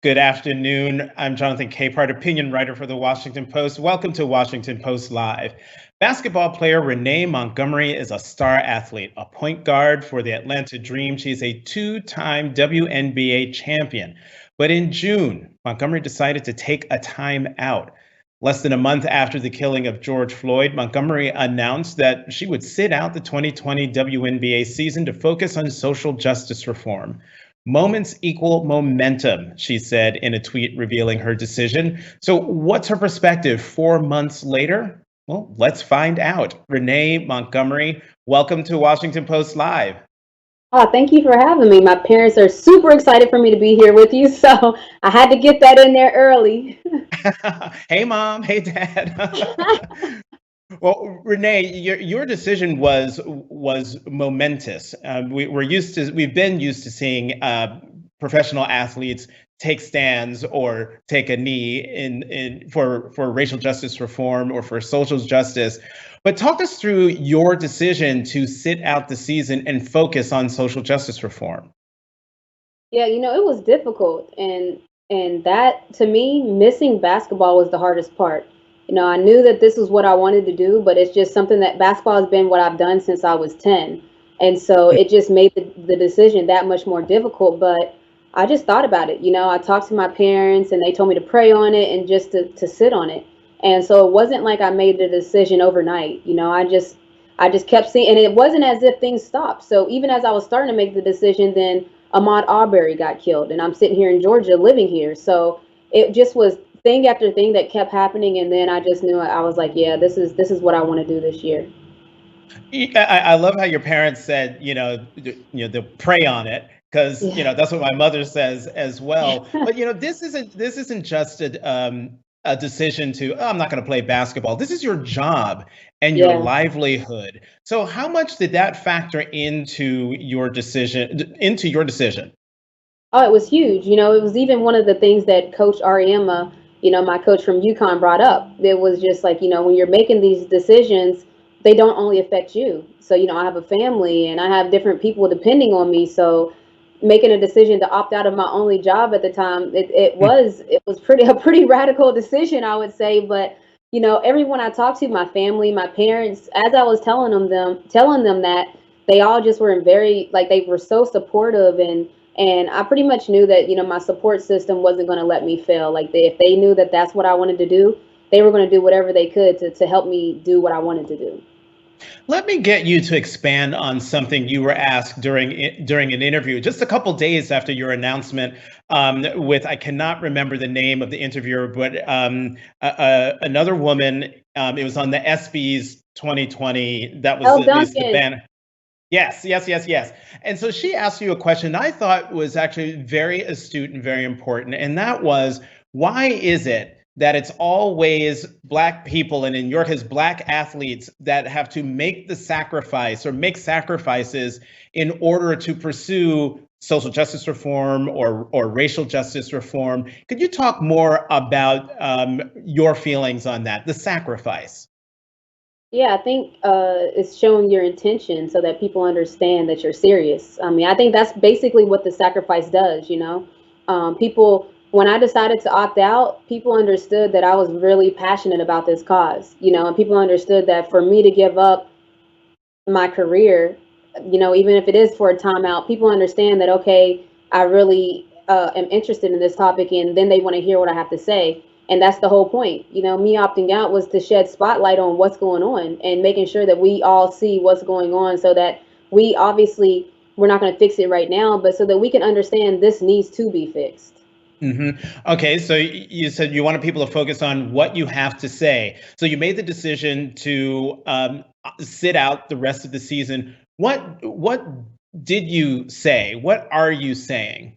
Good afternoon. I'm Jonathan Capehart, opinion writer for the Washington Post. Welcome to Washington Post Live. Basketball player Renee Montgomery is a star athlete, a point guard for the Atlanta Dream. She's a two-time WNBA champion. But in June, Montgomery decided to take a time out. Less than a month after the killing of George Floyd, Montgomery announced that she would sit out the 2020 WNBA season to focus on social justice reform. Moments equal momentum, she said in a tweet revealing her decision. So what's her perspective 4 months later? Well, let's find out. Renee Montgomery, welcome to Washington Post Live. Oh, thank you for having me. My parents are super excited for me to be here with you, so I had to get that in there early. Hey, Mom. Hey, Dad. Well, Renee, your decision was momentous. We've been used to seeing professional athletes take stands or take a knee for racial justice reform or for social justice. But talk us through your decision to sit out the season and focus on social justice reform. Yeah, it was difficult, and that to me, missing basketball was the hardest part. I knew that this was what I wanted to do, but it's just something that basketball has been what I've done since I was 10. And so it just made the decision that much more difficult. But I just thought about it. I talked to my parents and they told me to pray on it and just to sit on it. And so it wasn't like I made the decision overnight. I just kept seeing, and it wasn't as if things stopped. So even as I was starting to make the decision, then Ahmaud Arbery got killed, and I'm sitting here in Georgia living here. So it just was thing after thing that kept happening, and then I just knew I was like, yeah, this is what I want to do this year. I love how your parents said, they'll pray on it because, Yeah. that's what my mother says as well. But, this isn't just a decision to, oh, I'm not going to play basketball. This is your job and your Yeah. livelihood. So how much did that factor into your decision? Oh, it was huge. It was even one of the things that Coach Ariema, my coach from UConn, brought up. It was just like, when you're making these decisions, they don't only affect you. So, I have a family and I have different people depending on me. So making a decision to opt out of my only job at the time, it was a pretty radical decision, I would say. But, everyone I talked to, my family, my parents, as I was telling them that, they all just were very, like, they were so supportive, and I pretty much knew that, my support system wasn't going to let me fail. Like, if they knew that that's what I wanted to do, they were going to do whatever they could to help me do what I wanted to do. Let me get you to expand on something you were asked during an interview just a couple days after your announcement with, I cannot remember the name of the interviewer, but another woman. It was on the ESPYs 2020. That was Oh, at least the Duncan. banner. Yes, yes, yes, yes. And so she asked you a question I thought was actually very astute and very important. And that was, why is it that it's always Black people, and in your case, Black athletes, that have to make the sacrifice or make sacrifices in order to pursue social justice reform or racial justice reform? Could you talk more about your feelings on that, the sacrifice? Yeah, I think it's showing your intention so that people understand that you're serious. I mean, I think that's basically what the sacrifice does, People, when I decided to opt out, people understood that I was really passionate about this cause, and people understood that for me to give up my career, even if it is for a timeout, people understand that, okay, I really am interested in this topic, and then they want to hear what I have to say. And that's the whole point. Me opting out was to shed spotlight on what's going on and making sure that we all see what's going on, so that we obviously, we're not going to fix it right now, but so that we can understand this needs to be fixed. hmm Okay, so you said you wanted people to focus on what you have to say. So you made the decision to sit out the rest of the season. What did you say? What are you saying?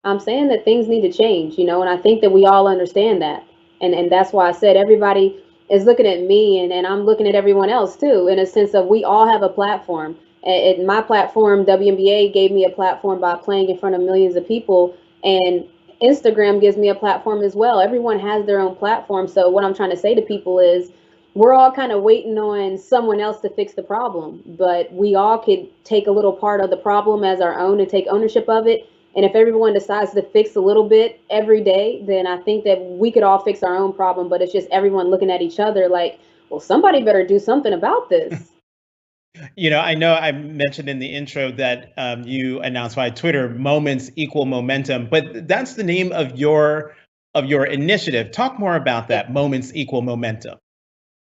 I'm saying that things need to change, and I think that we all understand that. And that's why I said everybody is looking at me, and I'm looking at everyone else too, in a sense of we all have a platform. And my platform, WNBA, gave me a platform by playing in front of millions of people, and Instagram gives me a platform as well. Everyone has their own platform. So what I'm trying to say to people is we're all kind of waiting on someone else to fix the problem, but we all could take a little part of the problem as our own and take ownership of it And if everyone decides to fix a little bit every day, then I think that we could all fix our own problem. But it's just everyone looking at each other like, well, somebody better do something about this. I know I mentioned in the intro that you announced via Twitter, moments equal momentum, but that's the name of your initiative. Talk more about that, moments equal momentum.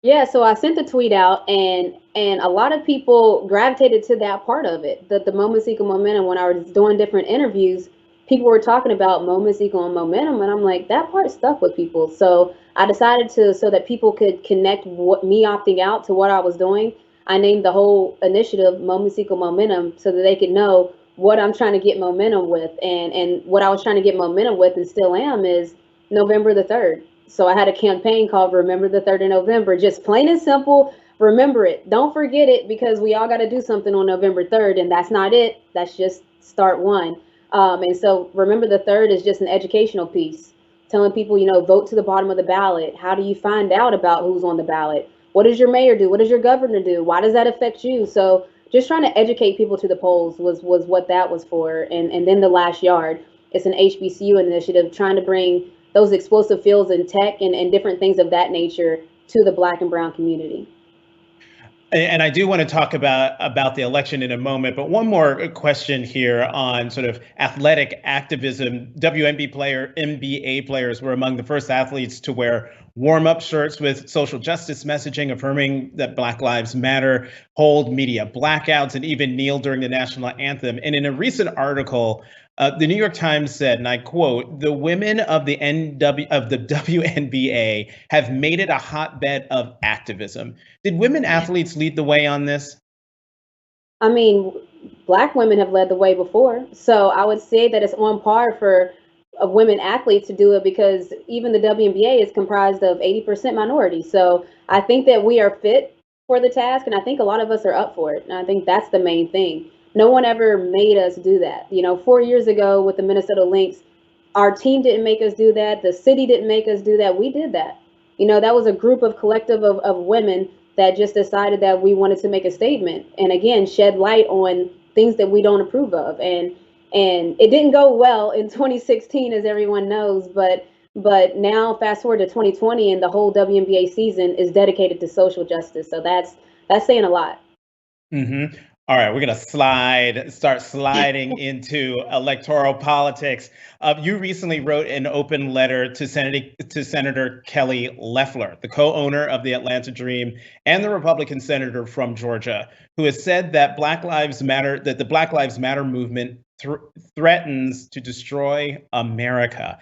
Yeah, so I sent the tweet out, and a lot of people gravitated to that part of it. The moments equal momentum. When I was doing different interviews, people were talking about moments equal momentum, and I'm like, that part stuck with people. So I decided to, so that people could connect what me opting out to what I was doing. I named the whole initiative "Moments Equal Momentum" so that they could know what I'm trying to get momentum with, and what I was trying to get momentum with, and still am, is November the 3rd. So I had a campaign called Remember the 3rd of November, just plain and simple. Remember it. Don't forget it, because we all got to do something on November 3rd, and that's not it. That's just start one. And so Remember the 3rd is just an educational piece, telling people, vote to the bottom of the ballot. How do you find out about who's on the ballot? What does your mayor do? What does your governor do? Why does that affect you? So just trying to educate people to the polls was what that was for. And then the last yard, it's an HBCU initiative trying to bring those explosive fields in tech and different things of that nature to the Black and brown community. And I do want to talk about the election in a moment, but one more question here on sort of athletic activism. NBA players were among the first athletes to wear warm-up shirts with social justice messaging, affirming that Black Lives Matter, hold media blackouts, and even kneel during the national anthem. And in a recent article, the New York Times said, and I quote, "The women of the WNBA have made it a hotbed of activism." Did women athletes lead the way on this? I mean, Black women have led the way before. So I would say that it's on par for women athletes to do it, because even the WNBA is comprised of 80% minority. So I think that we are fit for the task, and I think a lot of us are up for it. And I think that's the main thing. No one ever made us do that. 4 years ago with the Minnesota Lynx, our team didn't make us do that. The city didn't make us do that. We did that. That was a group of collective of women that just decided that we wanted to make a statement, and again, shed light on things that we don't approve of. And it didn't go well in 2016, as everyone knows, but now fast forward to 2020, and the whole WNBA season is dedicated to social justice. So that's saying a lot. Mm-hmm. All right, we're going to start sliding into electoral politics. You recently wrote an open letter to Senator Kelly Loeffler, the co-owner of the Atlanta Dream and the Republican senator from Georgia, who has said that the Black Lives Matter movement threatens to destroy America.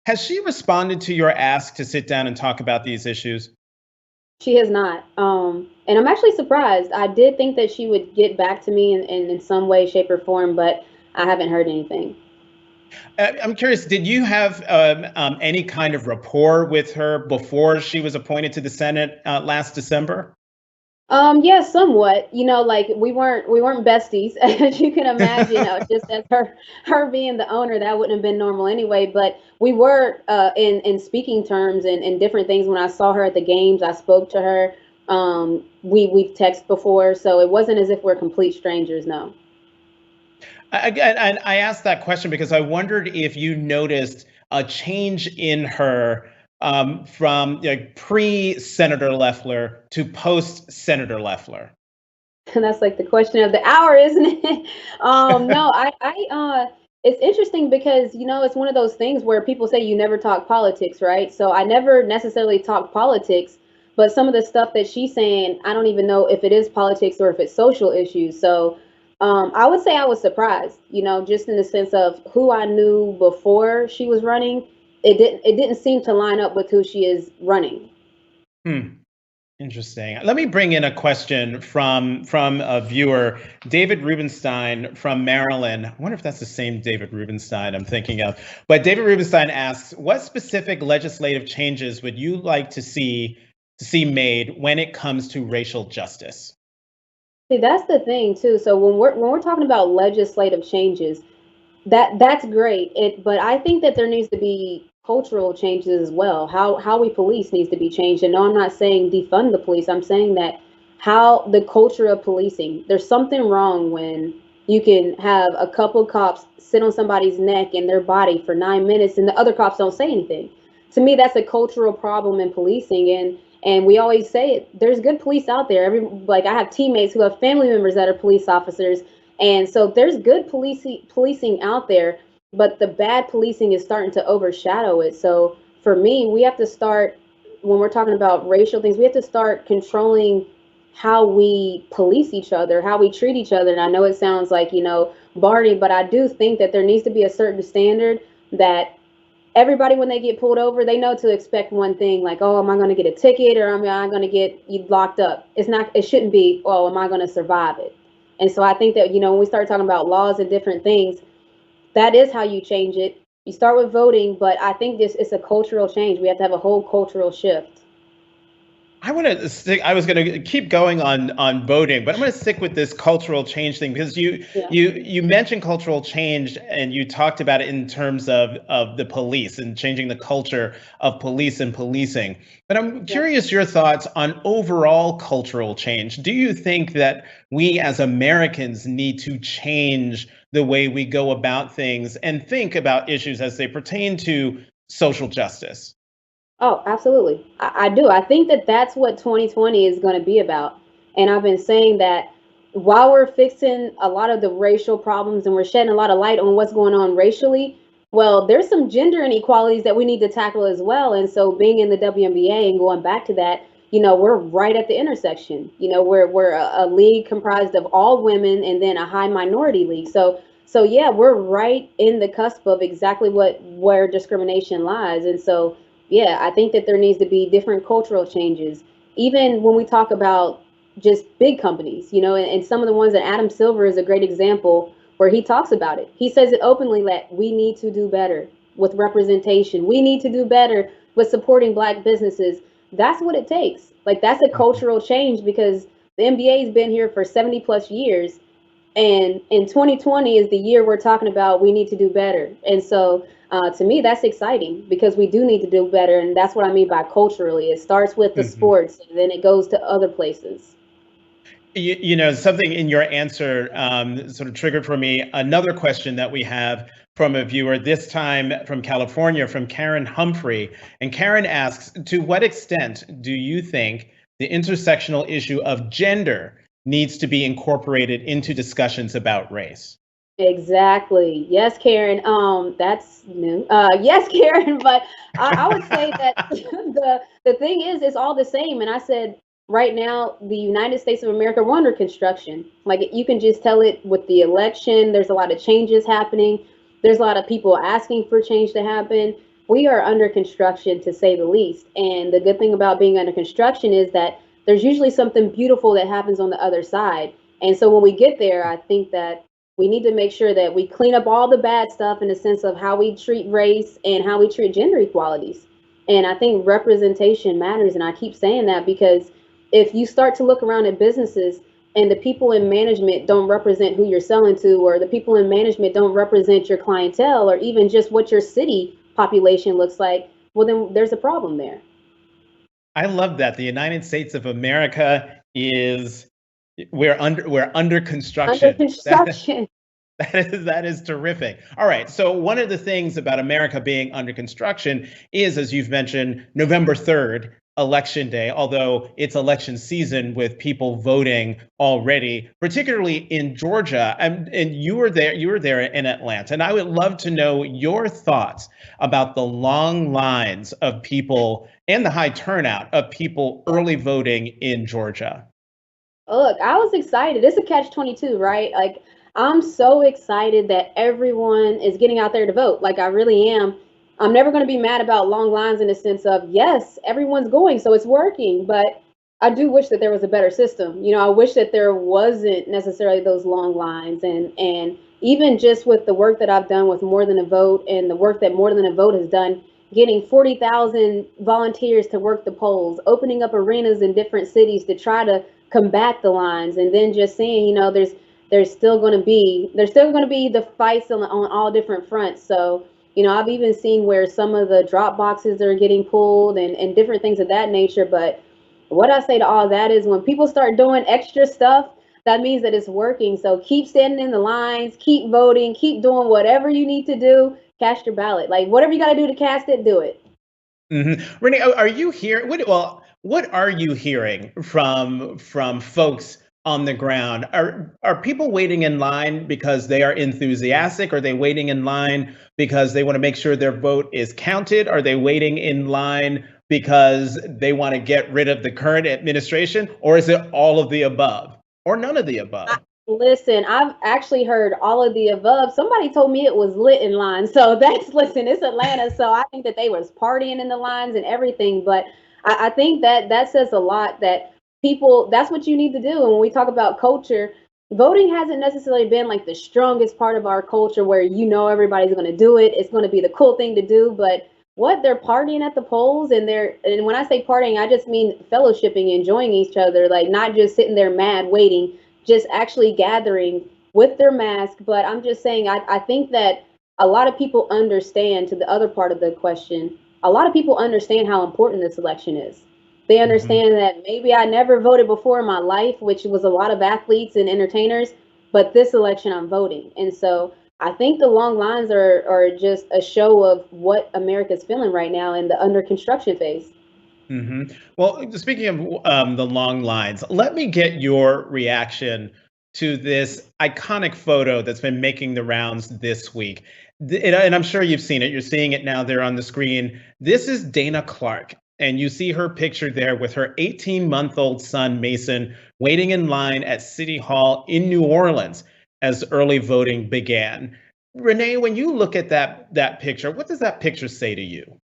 Has she responded to your ask to sit down and talk about these issues? She has not. And I'm actually surprised. I did think that she would get back to me in some way, shape, or form, but I haven't heard anything. I'm curious, did you have any kind of rapport with her before she was appointed to the Senate last December? Yeah, somewhat. Like we weren't besties, as you can imagine. Just as her being the owner, that wouldn't have been normal anyway. But we were in speaking terms and different things. When I saw her at the games, I spoke to her. We've texted before, so it wasn't as if we're complete strangers. No. I asked that question because I wondered if you noticed a change in her from pre-Senator Loeffler to post-Senator Loeffler. And that's like the question of the hour, isn't it? No, it's interesting because, it's one of those things where people say you never talk politics, right? So I never necessarily talk politics, but some of the stuff that she's saying, I don't even know if it is politics or if it's social issues. So I would say I was surprised, just in the sense of who I knew before she was running. It didn't seem to line up with who she is running. Interesting. Let me bring in a question from a viewer, David Rubenstein from Maryland. I wonder if that's the same David Rubenstein I'm thinking of. But David Rubenstein asks, what specific legislative changes would you like to see made when it comes to racial justice? See, that's the thing too. So when we're talking about legislative changes, that's great. But I think that there needs to be cultural changes as well. How we police needs to be changed. And no, I'm not saying defund the police. I'm saying that how the culture of policing. There's something wrong when you can have a couple cops sit on somebody's neck and their body for 9 minutes and the other cops don't say anything. To me, that's a cultural problem in policing. And we always say it, there's good police out there. Like I have teammates who have family members that are police officers. And so there's good policing out there, but the bad policing is starting to overshadow it. So for me, we have to start, when we're talking about racial things, we have to start controlling how we police each other, how we treat each other. And I know it sounds like, Barney, but I do think that there needs to be a certain standard that everybody, when they get pulled over, they know to expect one thing, like, oh, am I going to get a ticket, or am I going to get locked up? It shouldn't be, oh, am I going to survive it? And so I think that, when we start talking about laws and different things, that is how you change it. You start with voting, but I think this is a cultural change. We have to have a whole cultural shift. I want to stick. I was going to keep going on voting, but I'm going to stick with this cultural change thing because you mentioned cultural change and you talked about it in terms of the police and changing the culture of police and policing. But I'm curious your thoughts on overall cultural change. Do you think that we as Americans need to change the way we go about things and think about issues as they pertain to social justice? Oh, absolutely. I do. I think that that's what 2020 is going to be about. And I've been saying that while we're fixing a lot of the racial problems and we're shedding a lot of light on what's going on racially, well, there's some gender inequalities that we need to tackle as well. And so being in the WNBA and going back to that, we're right at the intersection. We're a league comprised of all women and then a high minority league. So yeah, we're right in the cusp of exactly where discrimination lies. And so yeah, I think that there needs to be different cultural changes. Even when we talk about just big companies, and some of the ones that Adam Silver is a great example where he talks about it. He says it openly that we need to do better with representation. We need to do better with supporting Black businesses. That's what it takes. Like, that's a cultural change because the NBA has been here for 70 plus years. And in 2020 is the year we're talking about we need to do better. And so to me, that's exciting because we do need to do better. And that's what I mean by culturally. It starts with the sports and then it goes to other places. Something in your answer sort of triggered for me another question that we have from a viewer, this time from California, from Karen Humphrey. And Karen asks, to what extent do you think the intersectional issue of gender needs to be incorporated into discussions about race? Exactly. Yes, Karen. That's new. Yes, Karen. But I would say that the thing is, it's all the same. And I said, right now, the United States of America, we're under construction. Like, you can just tell it with the election. There's a lot of changes happening. There's a lot of people asking for change to happen. We are under construction, to say the least. And the good thing about being under construction is that there's usually something beautiful that happens on the other side. And so when we get there, I think that we need to make sure that we clean up all the bad stuff in the sense of how we treat race and how we treat gender equalities. And I think representation matters. And I keep saying that because if you start to look around at businesses and the people in management don't represent who you're selling to, or the people in management don't represent your clientele, or even just what your city population looks like, well, then there's a problem there. I love that. The United States of America we're under construction. Under construction. That is terrific. All right. So one of the things about America being under construction is, as you've mentioned, November 3rd, Election Day, although it's election season with people voting already, particularly in Georgia. And you were there in Atlanta. And I would love to know your thoughts about the long lines of people and the high turnout of people early voting in Georgia. Look, I was excited. It's a catch-22, right? Like, I'm so excited that everyone is getting out there to vote. Like, I really am. I'm never going to be mad about long lines in the sense of, yes, everyone's going, so it's working. But I do wish that there was a better system. I wish that there wasn't necessarily those long lines. And even just with the work that I've done with More Than a Vote and the work that More Than a Vote has done, getting 40,000 volunteers to work the polls, opening up arenas in different cities to try to combat the lines, and then just seeing, there's still going to be the fights on all different fronts. So, I've even seen where some of the drop boxes are getting pulled and different things of that nature. But what I say to all that is when people start doing extra stuff that means that it's working. So keep standing in the lines, keep voting, keep doing whatever you need to do. Cast your ballot. Like whatever you got to do to cast it, do it. Renee, are you here? What are you hearing from folks on the ground? Are people waiting in line because they are enthusiastic? Are they waiting in line because they want to make sure their vote is counted? Are they waiting in line because they want to get rid of the current administration? Or is it all of the above? Or none of the above? Listen, I've actually heard all of the above. Somebody told me it was lit in line. So listen, it's Atlanta. So I think that they was partying in the lines and everything. But I think that says a lot that people, that's what you need to do. And when we talk about culture, voting hasn't necessarily been like the strongest part of our culture where everybody's going to do it. It's going to be the cool thing to do. But they're partying at the polls, and when I say partying, I just mean fellowshipping, enjoying each other, like not just sitting there mad waiting, just actually gathering with their mask. But I'm just saying, I think that a lot of people understand, to the other part of the question, a lot of people understand how important this election is. They understand that maybe I never voted before in my life, which was a lot of athletes and entertainers, but this election I'm voting. And so I think the long lines are just a show of what America's feeling right now in the under construction phase. Well, speaking of the long lines, let me get your reaction to this iconic photo that's been making the rounds this week. And I'm sure you've seen it. You're seeing it now there on the screen. This is Dana Clark, and you see her picture there with her 18-month-old son, Mason, waiting in line at City Hall in New Orleans as early voting began. Renee, when you look at that picture, what does that picture say to you?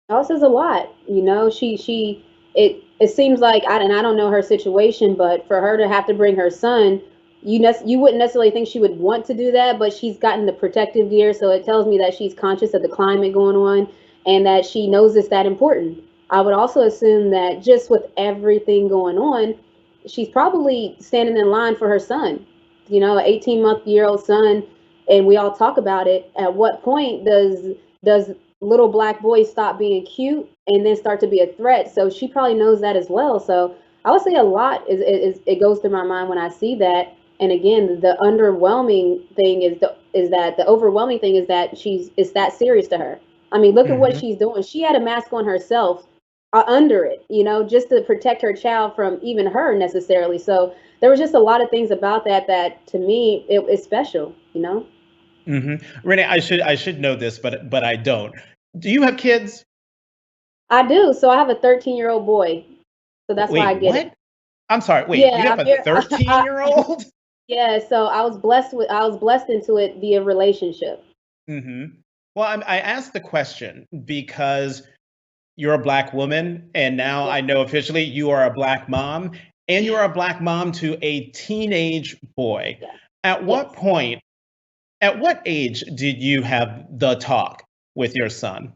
It says a lot. It seems like, I don't know her situation, but for her to have to bring her son, you wouldn't necessarily think she would want to do that, but she's gotten the protective gear, so it tells me that she's conscious of the climate going on and that she knows it's that important. I would also assume that just with everything going on, she's probably standing in line for her son, an 18-month-year-old son, and we all talk about it. At what point does little black boys stop being cute and then start to be a threat? So she probably knows that as well. So I would say a lot is it goes through my mind when I see that. And again, the overwhelming thing is that it's that serious to her. I mean, look at what she's doing. She had a mask on herself under it, just to protect her child from even her necessarily. So there was just a lot of things about that to me, it was special. Renee, I should know this, but I don't. Do you have kids? I do. So I have a 13-year-old boy. So that's why I get it. I'm sorry. Wait, Yeah, you have a 13-year-old? Yeah, so I was blessed into it via relationship. Well, I asked the question because you're a Black woman, and now I know officially you are a Black mom, and you are a Black mom to a teenage boy. Yeah. At what point, at what age did you have the talk with your son?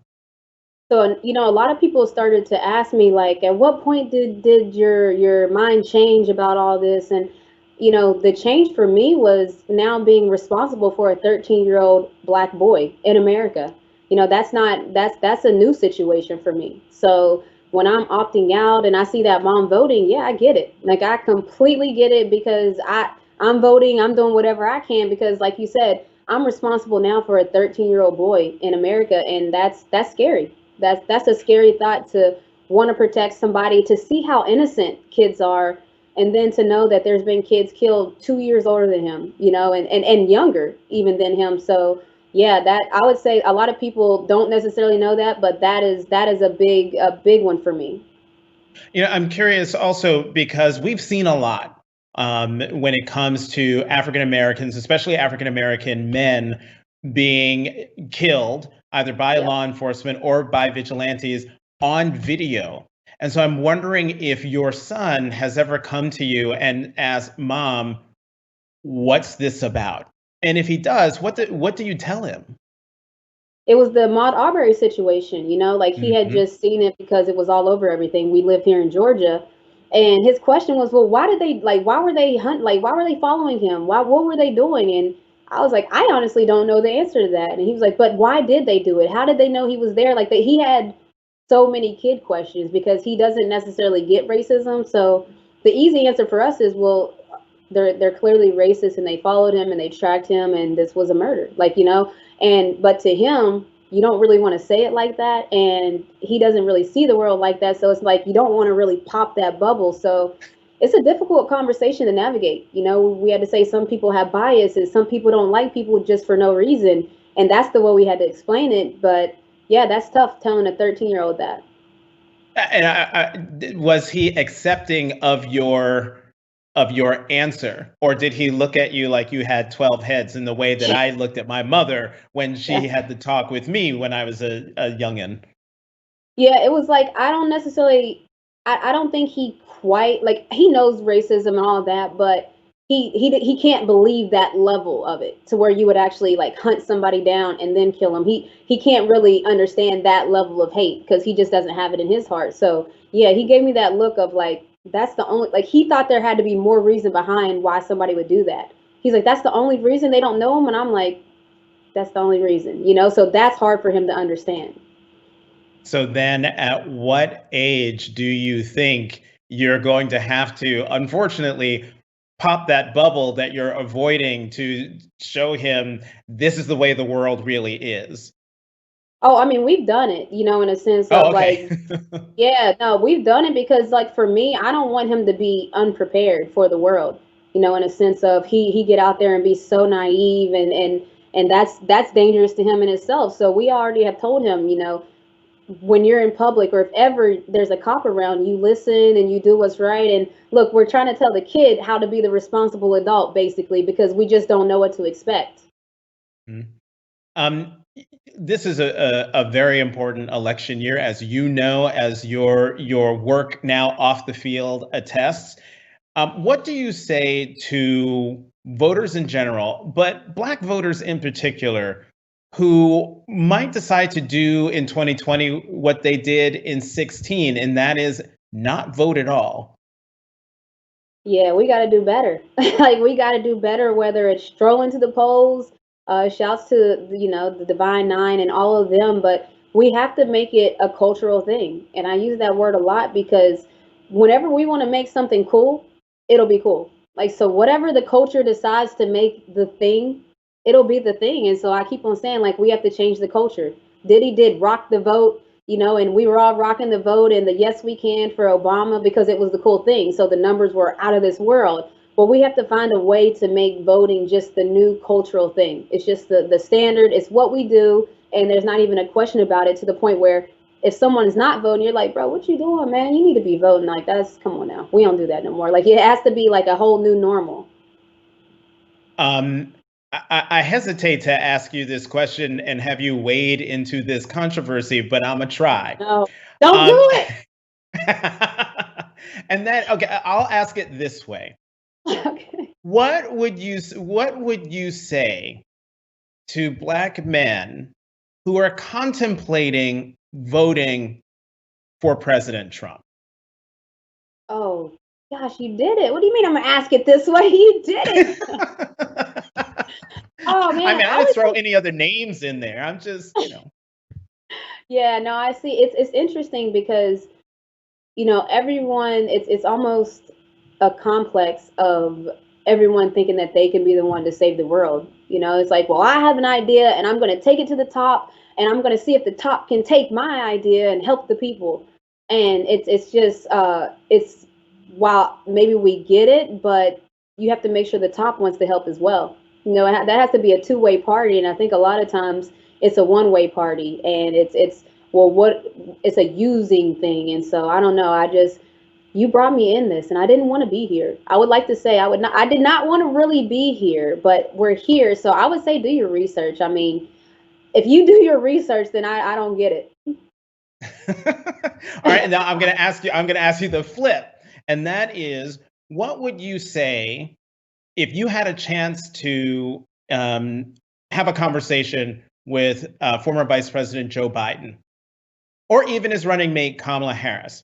So, a lot of people started to ask me, like, at what point did your mind change about all this? And, the change for me was now being responsible for a 13-year-old Black boy in America. That's a new situation for me. So when I'm opting out and I see that mom voting, yeah, I get it. Like, I completely get it, because I'm voting, I'm doing whatever I can, because like you said, I'm responsible now for a 13-year-old boy in America, and that's scary. That's a scary thought, to want to protect somebody, to see how innocent kids are, and then to know that there's been kids killed 2 years older than him, and younger even than him. So yeah, that I would say a lot of people don't necessarily know that, but that is a big one for me. I'm curious also because we've seen a lot when it comes to African Americans, especially African American men, being killed either by law enforcement or by vigilantes on video. And so I'm wondering if your son has ever come to you and asked, Mom, what's this about? And if he does, what do you tell him? It was the Ahmaud Arbery situation, like he had just seen it because it was all over everything. We live here in Georgia. And his question was, well, why were they following him? What were they doing? And I was like, I honestly don't know the answer to that. And he was like, but why did they do it? How did they know he was there? Like, that he had so many kid questions because he doesn't necessarily get racism. So the easy answer for us is, well, they're clearly racist, and they followed him and they tracked him, and this was a murder, like, and but to him, you don't really want to say it like that, and he doesn't really see the world like that, so it's like you don't want to really pop that bubble. So it's a difficult conversation to navigate. We had to say some people have biases, some people don't like people just for no reason, and that's the way we had to explain it. But yeah, that's tough telling a 13-year-old that. And was he accepting of your answer, or did he look at you like you had 12 heads in the way that I looked at my mother when she had the talk with me when I was a youngin'? Yeah, it was like, I don't necessarily, I don't think he quite, like, he knows racism and all that, but he can't believe that level of it to where you would actually like hunt somebody down and then kill him. He can't really understand that level of hate because he just doesn't have it in his heart. So yeah, he gave me that look of like, that's the only, like, he thought there had to be more reason behind why somebody would do that. He's like, that's the only reason, they don't know him? And I'm like, that's the only reason, so that's hard for him to understand. So then at what age do you think you're going to have to, unfortunately, pop that bubble that you're avoiding to show him this is the way the world really is? Oh, I mean, we've done it, in a sense of okay. like, yeah, no, we've done it because, like, for me, I don't want him to be unprepared for the world, in a sense of he get out there and be so naive, and that's dangerous to him in itself. So we already have told him, when you're in public, or if ever there's a cop around, you listen and you do what's right. And look, we're trying to tell the kid how to be the responsible adult, basically, because we just don't know what to expect. Mm-hmm. This is a very important election year, as you know, as your work now off the field attests. What do you say to voters in general, but Black voters in particular, who might decide to do in 2020 what they did in 2016, and that is not vote at all? Yeah, we got to do better. Like, we got to do better, whether it's strolling to the polls, shouts to, the Divine Nine and all of them, but we have to make it a cultural thing. And I use that word a lot because whenever we want to make something cool, it'll be cool. Like, so whatever the culture decides to make the thing, it'll be the thing. And so I keep on saying, like, we have to change the culture. Diddy did rock the vote, and we were all rocking the vote and the yes we can for Obama because it was the cool thing. So the numbers were out of this world. But we have to find a way to make voting just the new cultural thing. It's just the standard. It's what we do, and there's not even a question about it, to the point where if someone's not voting, you're like, bro, what you doing, man? You need to be voting. Like, come on now. We don't do that no more. Like, it has to be like a whole new normal. I hesitate to ask you this question and have you wade into this controversy, but I'm gonna try. No, don't do it. And then, okay, I'll ask it this way. Okay. What would you say to Black men who are contemplating voting for President Trump? Oh, gosh, you did it. What do you mean I'm gonna ask it this way? You did it. Oh man, I mean, I didn't throw any other names in there. I'm just, Yeah, no, I see. It's interesting because, everyone, it's almost a complex of everyone thinking that they can be the one to save the world. It's like, well, I have an idea and I'm going to take it to the top, and I'm going to see if the top can take my idea and help the people. And it's just it's, while maybe we get it, but you have to make sure the top wants to help as well. That has to be a two-way party, and I think a lot of times it's a one-way party, and it's a using thing. And so I don't know. You brought me in this, and I didn't want to be here. I would like to say I did not want to really be here, but we're here. So I would say do your research. I mean, if you do your research, then I don't get it. All right, now I'm going to ask you the flip, and that is, what would you say if you had a chance to have a conversation with former Vice President Joe Biden, or even his running mate Kamala Harris?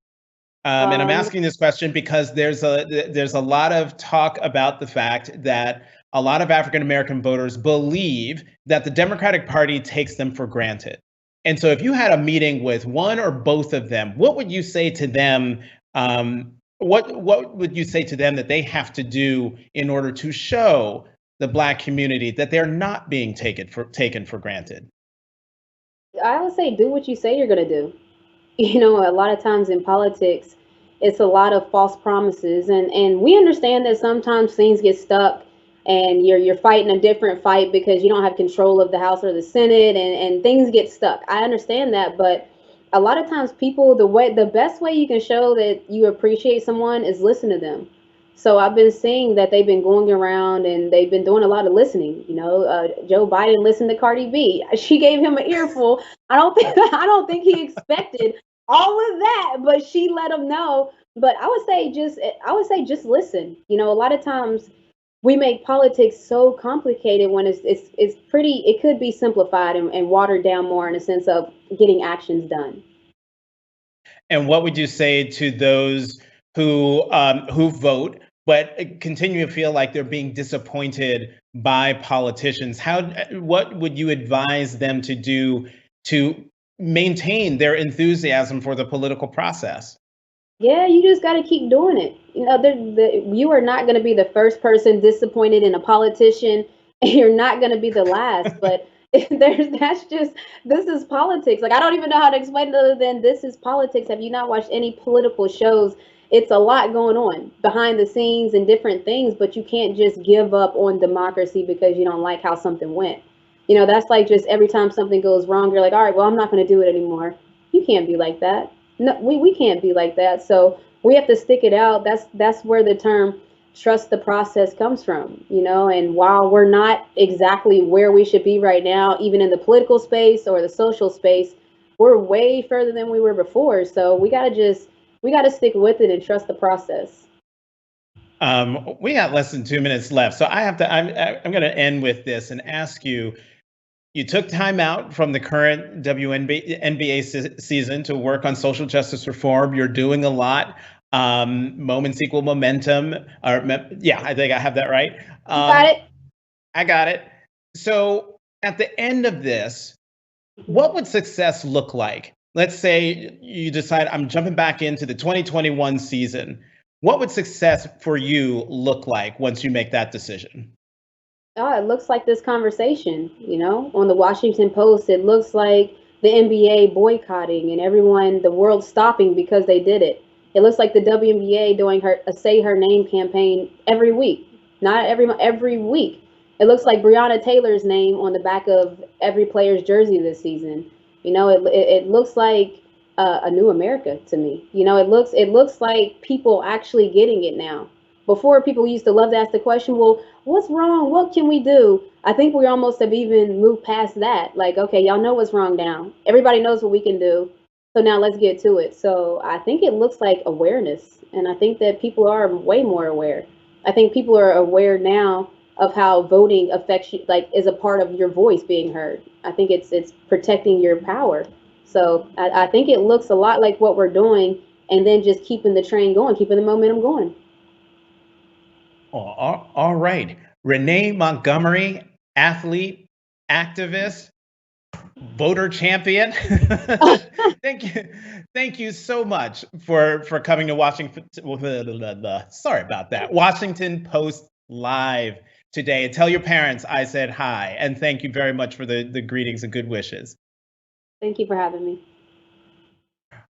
And I'm asking this question because there's a lot of talk about the fact that a lot of African American voters believe that the Democratic Party takes them for granted. And so if you had a meeting with one or both of them, what would you say to them what would you say to them that they have to do in order to show the Black community that they're not being taken for granted? I would say do what you say you're going to do. You know, a lot of times in politics, it's a lot of false promises, and we understand that sometimes things get stuck, and you're fighting a different fight because you don't have control of the House or the Senate, and things get stuck. I understand that, but a lot of times people, the best way you can show that you appreciate someone is listen to them. So I've been seeing that they've been going around and they've been doing a lot of listening. You know, Joe Biden listened to Cardi B. She gave him an earful. I don't think he expected all of that, but she let him know. But I would say just listen. You know, a lot of times we make politics so complicated when it's pretty. It could be simplified and watered down more in a sense of getting actions done. And what would you say to those who vote but continue to feel like they're being disappointed by politicians? What would you advise them to do to maintain their enthusiasm for the political process? Yeah, you just got to keep doing it. You know, you are not going to be the first person disappointed in a politician, and you're not going to be the last. But this is politics. Like, I don't even know how to explain it other than this is politics. Have you not watched any political shows? It's a lot going on behind the scenes and different things, but you can't just give up on democracy because you don't like how something went. You know, that's like just every time something goes wrong, you're like, all right, well, I'm not going to do it anymore. You can't be like that. No, we can't be like that. So we have to stick it out. That's where the term trust the process comes from, you know. And while we're not exactly where we should be right now, even in the political space or the social space, we're way further than we were before. So we gotta stick with it and trust the process. We got less than 2 minutes left, so I'm going to end with this and ask you. You took time out from the current WNBA season to work on social justice reform. You're doing a lot. Moments equal momentum. Yeah, I think I have that right. Got it. I got it. So at the end of this, what would success look like? Let's say you decide I'm jumping back into the 2021 season. What would success for you look like once you make that decision? Oh, it looks like this conversation, you know, on the Washington Post. It looks like the NBA boycotting and everyone, the world stopping because they did it. It looks like the WNBA doing a Say Her Name campaign every week, not every week. It looks like Breonna Taylor's name on the back of every player's jersey this season. You know, it looks like a new America to me. You know, it looks like people actually getting it now. Before, people used to love to ask the question, well, what's wrong? What can we do? I think we almost have even moved past that. Like, okay, y'all know what's wrong now. Everybody knows what we can do. So now let's get to it. So I think it looks like awareness. And I think that people are way more aware. I think people are aware now of how voting affects you, like is a part of your voice being heard. I think it's protecting your power. So I think it looks a lot like what we're doing, and then just keeping the train going, keeping the momentum going. Oh, all right. Renee Montgomery, athlete, activist, voter champion. Thank you so much for coming to Washington. Sorry about that. Washington Post Live today. And tell your parents I said hi. And thank you very much for the greetings and good wishes. Thank you for having me.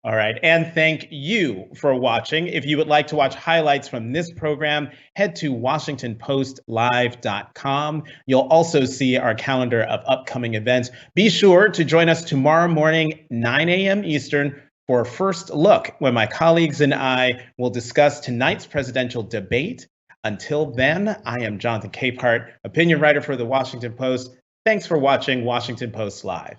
All right. And thank you for watching. If you would like to watch highlights from this program, head to WashingtonPostLive.com. You'll also see our calendar of upcoming events. Be sure to join us tomorrow morning, 9 a.m. Eastern, for a first look when my colleagues and I will discuss tonight's presidential debate. Until then, I am Jonathan Capehart, opinion writer for the Washington Post. Thanks for watching Washington Post Live.